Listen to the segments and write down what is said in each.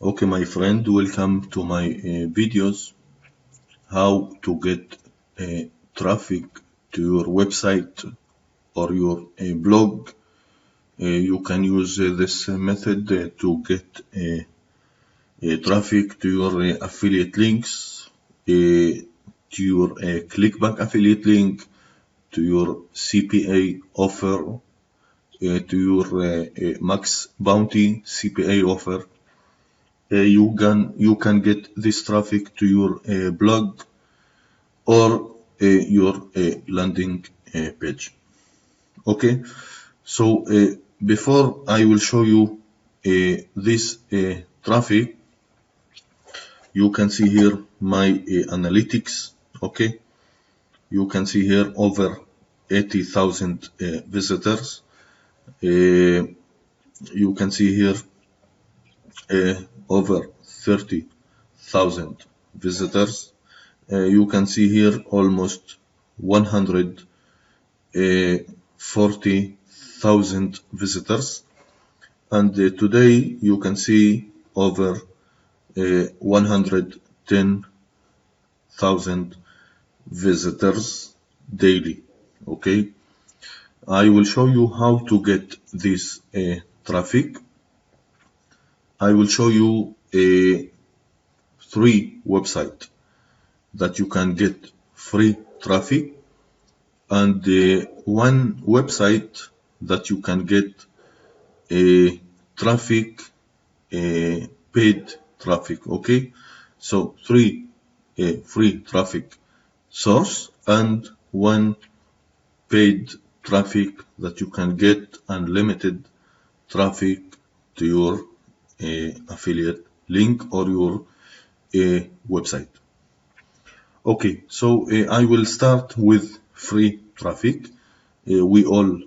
Okay, my friend, welcome to my videos how to get traffic to your website or your blog. You can use this method to get traffic to your affiliate links, to your Clickbank affiliate link, to your CPA offer, to your Max Bounty CPA offer. You can get this traffic to your blog or your landing page. Okay, so before I will show you this traffic, you can see here my analytics. Okay, you can see here over 80,000 visitors. You can see here over 30,000 visitors. You can see here almost 140,000 visitors, and today you can see over 110,000 visitors daily. Okay, I will show you how to get this traffic. I will show you 3 websites that you can get free traffic, and 1 website that you can get traffic, paid traffic. Okay, so 3 free traffic source and 1 paid traffic that you can get unlimited traffic to your affiliate link or your website. Okay, so I will start with free traffic. We all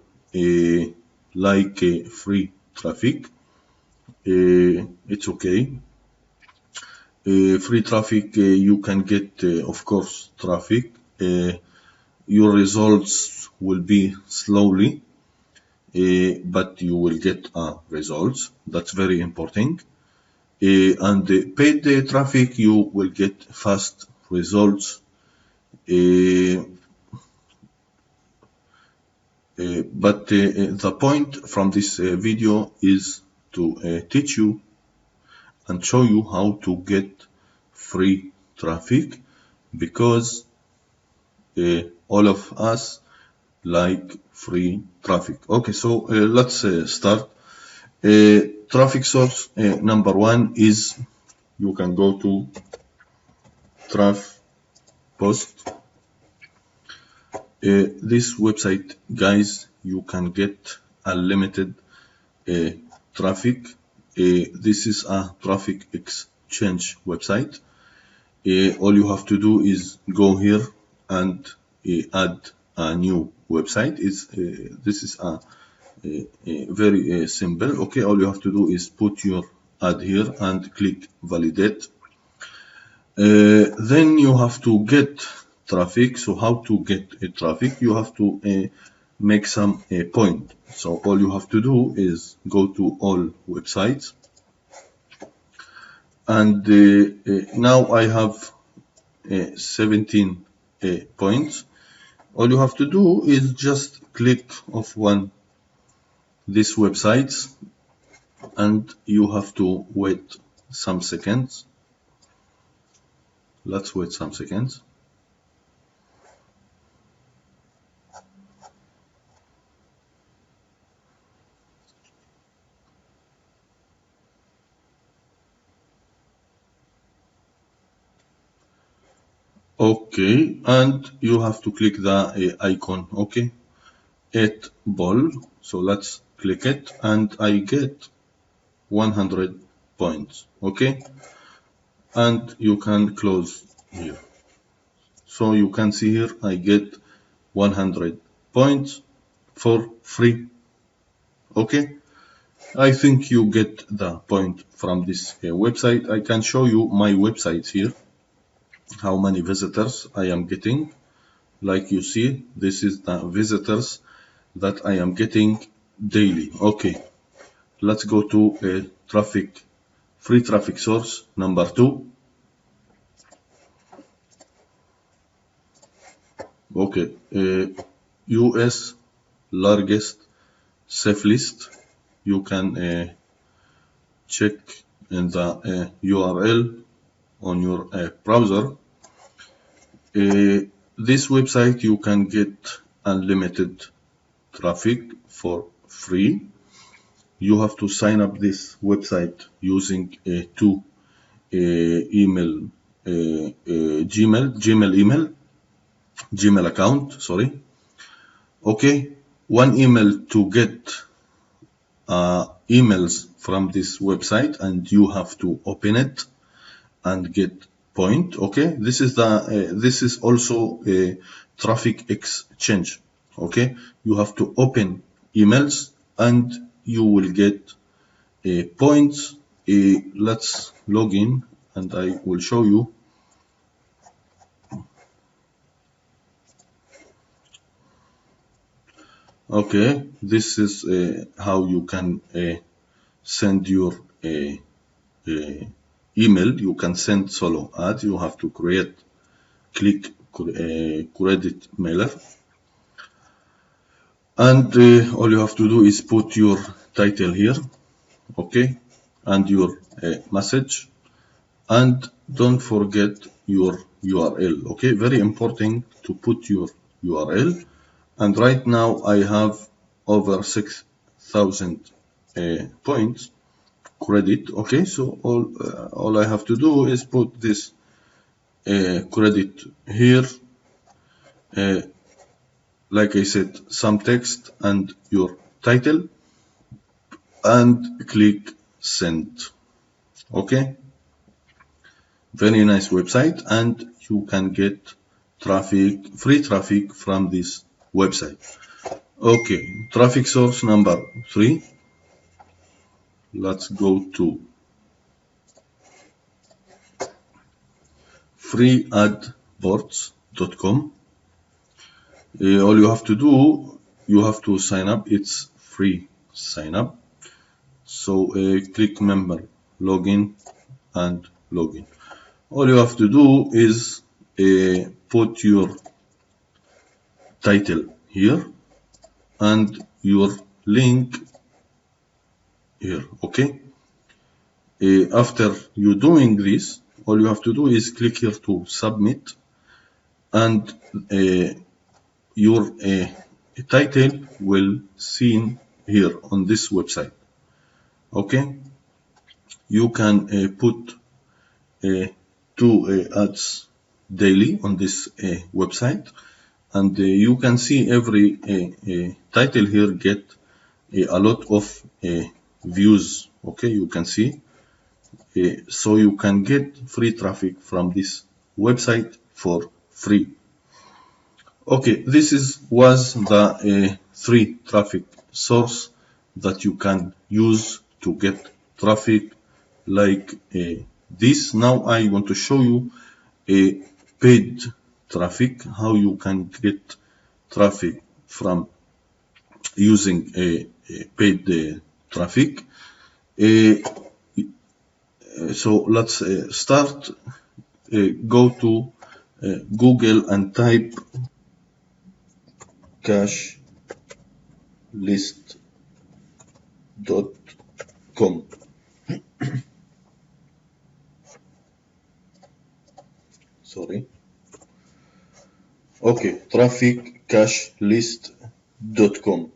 like free traffic. It's okay. Free traffic, you can get, of course, traffic. Your results will be slowly, but you will get results. That's very important. And paid traffic, you will get fast results. But the point from this video is to teach you and show you how to get free traffic, because all of us like free traffic. Okay, so let's start. Traffic source number 1 is, you can go to Trafic. This website, guys, you can get unlimited traffic. This is a traffic exchange website. All you have to do is go here and add a new website. This is a very simple. Okay, all you have to do is put your ad here and click validate. Then you have to get traffic. So how to get traffic? You have to make some point. So all you have to do is go to all websites, and now I have 17 points. All you have to do is just click of these websites, and you have to wait some seconds. Let's wait some seconds. Okay, and you have to click the icon. Okay, 8 ball. So let's click it, and I get 100 points. Okay, and you can close here. So you can see here I get 100 points for free. Okay, I think you get the point from this website. I can show you my websites here, how many visitors I am getting. Like you see, this is the visitors that I am getting daily. Okay, let's go to Trafic free traffic source number 2. Okay, US largest safe list. You can check in the URL on your browser. This website you can get unlimited traffic for free. You have to sign up this website using two email, Gmail account, sorry. Okay, one email to get emails from this website, and you have to open it and get point. Okay, this is also a traffic exchange. Okay, you have to open emails and you will get points. Let's log in and I will show you. Okay, this is how you can send your email. You can send solo ads. You have to create credit mailer, and all you have to do is put your title here, okay, and your message, and don't forget your URL. Okay, very important to put your URL. And right now I have over 6,000 points credit. Okay, so all I have to do is put this credit here, like I said, some text and your title, and click send. Okay, very nice website, and you can get free traffic from this website. Okay, traffic source number 3. Let's go to freeadboards.com. All you have to do, you have to sign up. It's free sign up. So click member, login, and login. All you have to do is put your title here and your link here. Okay. After you doing this, all you have to do is click here to submit, and your title will seen here on this website. Okay, you can put 2 ads daily on this website, and you can see every title here get a lot of views. Okay, you can see. So you can get free traffic from this website for free. Okay, this was the 3 traffic source that you can use to get traffic like this. Now I want to show you a paid traffic, how you can get traffic from using a paid traffic. So let's start. Go to Google and type cashlist.com. Sorry. Okay, traficcashlist.com.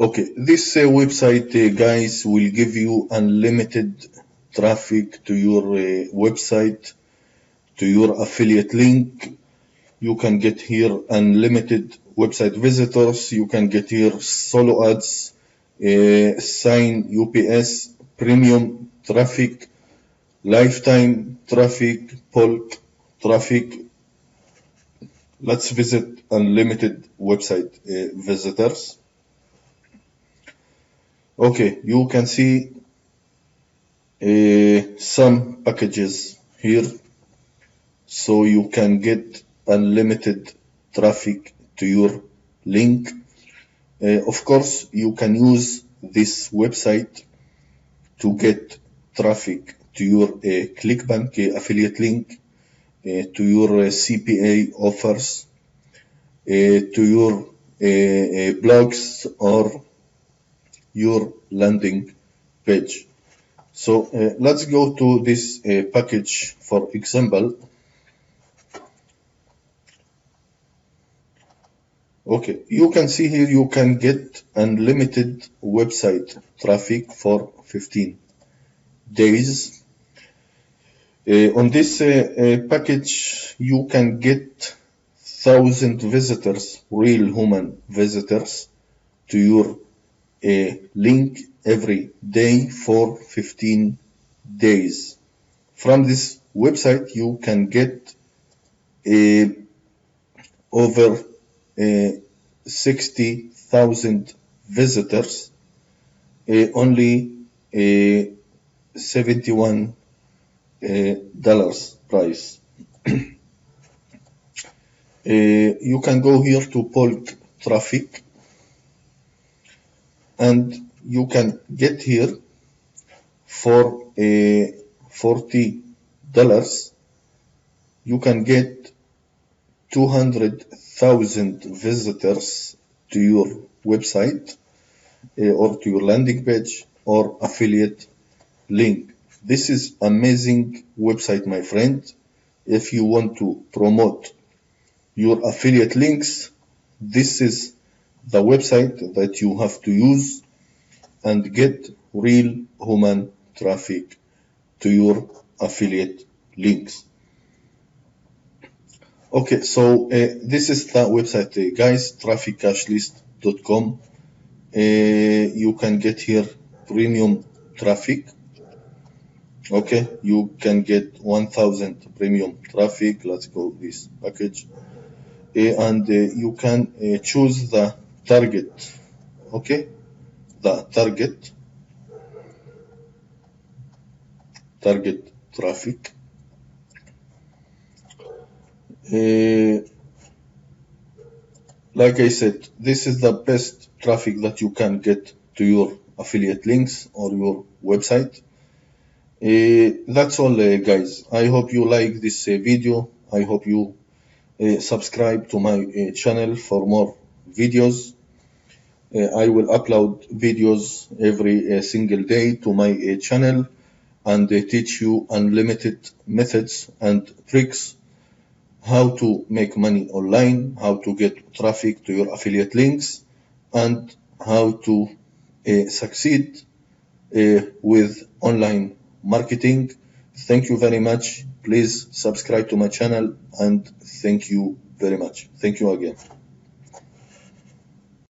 Okay, this website, guys, will give you unlimited traffic to your website, to your affiliate link. You can get here unlimited website visitors. You can get here solo ads, sign UPS, premium traffic, lifetime traffic, bulk traffic. Let's visit unlimited website visitors. Okay, you can see some packages here, so you can get unlimited traffic to your link. Of course, you can use this website to get traffic to your Clickbank affiliate link, to your CPA offers, to your blogs or your landing page. So let's go to this package. For example, okay, you can see here you can get unlimited website traffic for 15 days. On this package, you can get 1,000 visitors, real human visitors, to your link every day for 15 days. From this website, you can get over 60,000 visitors, only $71 price. You can go here to bulk traffic, and you can get here for $40. You can get 200,000 visitors to your website or to your landing page or affiliate link. This is amazing website, my friend. If you want to promote your affiliate links, this is the website that you have to use and get real human traffic to your affiliate links. Okay, so this is the website, guys, traficcashlist.com. You can get here premium traffic. Okay, you can get 1,000 premium traffic. Let's go this package. And you can choose the target. Okay, the target traffic. Like I said, this is the best traffic that you can get to your affiliate links or your website. That's all, guys. I hope you like this video. I hope you subscribe to my channel for more videos. I will upload videos every single day to my channel and teach you unlimited methods and tricks how to make money online, how to get traffic to your affiliate links, and how to succeed with online marketing. Thank you very much. Please subscribe to my channel, and thank you very much. Thank you again.